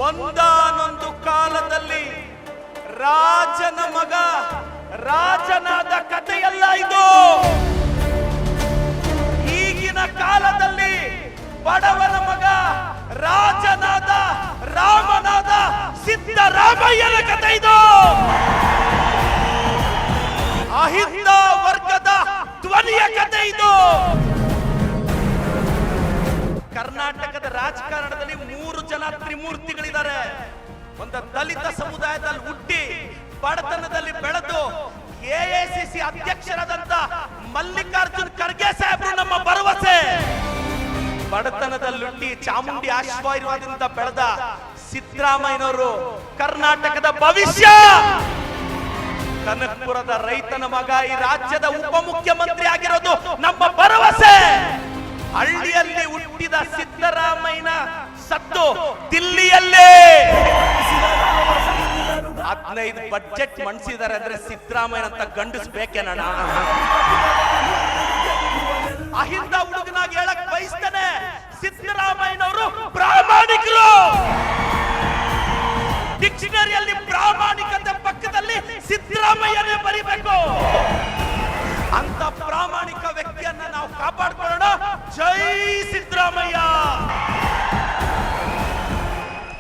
ಒಂದಾನೊಂದು ಕಾಲದಲ್ಲಿ ರಾಜನ ಮಗ ರಾಜನಾದ ಕಥೆಯಲ್ಲ ಇದು. ಈಗಿನ ಕಾಲದಲ್ಲಿ ಬಡವನ ಮಗ ರಾಜನಾದ ರಾಮನಾದ ಸಿದ್ದರಾಮಯ್ಯನ ಕಥೆ ಇದು. ಅಹಿಂದ ವರ್ಗದ ಧ್ವನಿಯ ಕಥೆ ಇದು. ಕರ್ನಾಟಕದ ರಾಜಕಾರಣದಲ್ಲಿ 3 ಜನ ತ್ರಿಮೂರ್ತಿಗಳಿದ್ದಾರೆ. ಒಂದು ದಲಿತ ಸಮುದಾಯದಲ್ಲಿ ಹುಟ್ಟಿ ಬಡತನದಲ್ಲಿ ಬೆಳೆದು ಎಐಸಿಸಿ ಅಧ್ಯಕ್ಷರಾದಂತ ಮಲ್ಲಿಕಾರ್ಜುನ್ ಖರ್ಗೆ ಸಾಹೇಬರು ನಮ್ಮ ಭರವಸೆ. ಬಡತನದಲ್ಲಿ ಹುಟ್ಟಿ ಚಾಮುಂಡಿ ಆಶೀರ್ವಾದದಿಂದ ಬೆಳೆದ ಸಿದ್ದರಾಮಯ್ಯನವರು ಕರ್ನಾಟಕದ ಭವಿಷ್ಯ. ಕನಕಪುರದ ರೈತನ ಮಗ ಈ ರಾಜ್ಯದ ಉಪಮುಖ್ಯಮಂತ್ರಿ ಆಗಿರೋದು ನಮ್ಮ ಭರವಸೆ. ಹಳ್ಳಿಯಲ್ಲಿ ಹುಟ್ಟಿದ ಸಿದ್ದರಾಮಯ್ಯನ ಸತ್ತು ದಿಲ್ಲಿಯಲ್ಲೇ 15 ಬಜೆಟ್ ಮಂಡಿಸಿದ್ದಾರೆ ಅಂದ್ರೆ ಸಿದ್ದರಾಮಯ್ಯನಂತ ಗಂಡಿಸ್ಬೇಕೇನಣ್ಣ? ಅಹಿಂದ ಹುಡುಗನಾಗಿ ಹೇಳಕ್ ಬಯಸ್ತೇನೆ, ಸಿದ್ದರಾಮಯ್ಯನವರು ಪ್ರಾಮಾಣಿಕರು. ಡಿಕ್ಷನರಿಯಲ್ಲಿ ಪ್ರಾಮಾಣಿಕತೆ ಪಕ್ಕದಲ್ಲಿ ಸಿದ್ದರಾಮಯ್ಯನೇ ಬರಿಬೇಕು.